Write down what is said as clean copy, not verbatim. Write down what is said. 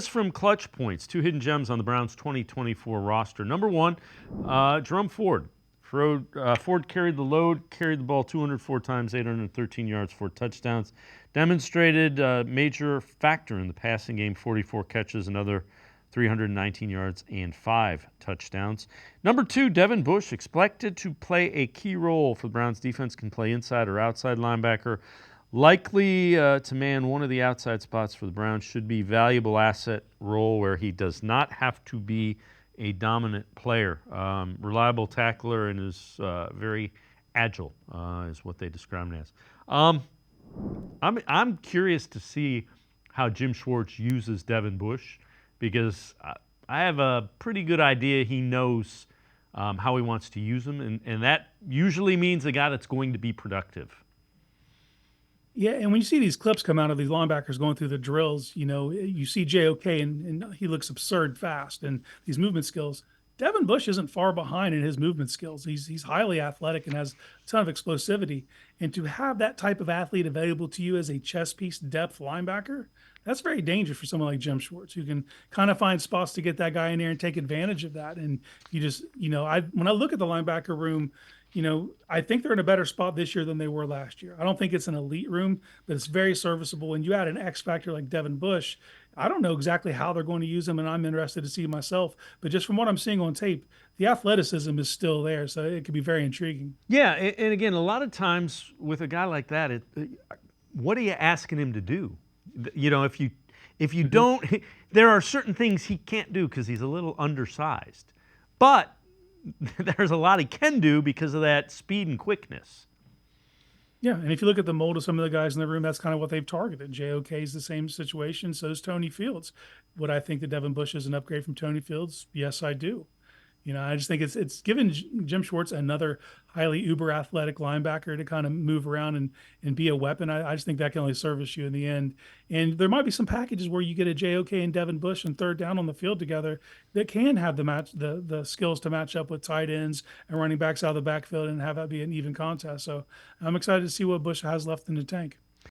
From Clutch Points, two hidden gems on the Browns' 2024 roster. Number one, Jerome Ford. Ford carried the load, carried the ball 204 times, 813 yards, 4 touchdowns. Demonstrated a major factor in the passing game, 44 catches, another 319 yards, and 5 touchdowns. Number two, Devin Bush, expected to play a key role for the Browns defense, can play inside or outside linebacker. Likely to man one of the outside spots for the Browns, should be valuable asset role where he does not have to be a dominant player. Reliable tackler and is very agile, is what they describe him as. I'm curious to see how Jim Schwartz uses Devin Bush, because I have a pretty good idea he knows how he wants to use him, and that usually means a guy that's going to be productive. Yeah, and when you see these clips come out of these linebackers going through the drills, you see JOK and he looks absurd fast and these movement skills. Devin Bush isn't far behind in his movement skills. He's highly athletic and has a ton of explosivity. And to have that type of athlete available to you as a chess piece depth linebacker, that's very dangerous for someone like Jim Schwartz, who can kind of find spots to get that guy in there and take advantage of that. And you just, when I look at the linebacker room, I think they're in a better spot this year than they were last year. I don't think it's an elite room, but it's very serviceable. And you add an X factor like Devin Bush, I don't know exactly how they're going to use him, and I'm interested to see myself. But just from what I'm seeing on tape, the athleticism is still there, so it could be very intriguing. Yeah, and again, a lot of times with a guy like that, what are you asking him to do? If you don't, there are certain things he can't do because he's a little undersized. But there's a lot he can do because of that speed and quickness. Yeah, and if you look at the mold of some of the guys in the room, that's kind of what they've targeted. JOK is the same situation, so is Tony Fields. Would I think that Devin Bush is an upgrade from Tony Fields? Yes, I do. I just think it's given Jim Schwartz another highly uber athletic linebacker to kind of move around and be a weapon. I just think that can only service you in the end. And there might be some packages where you get a JOK and Devin Bush and third down on the field together that can have the skills to match up with tight ends and running backs out of the backfield and have that be an even contest. So I'm excited to see what Bush has left in the tank.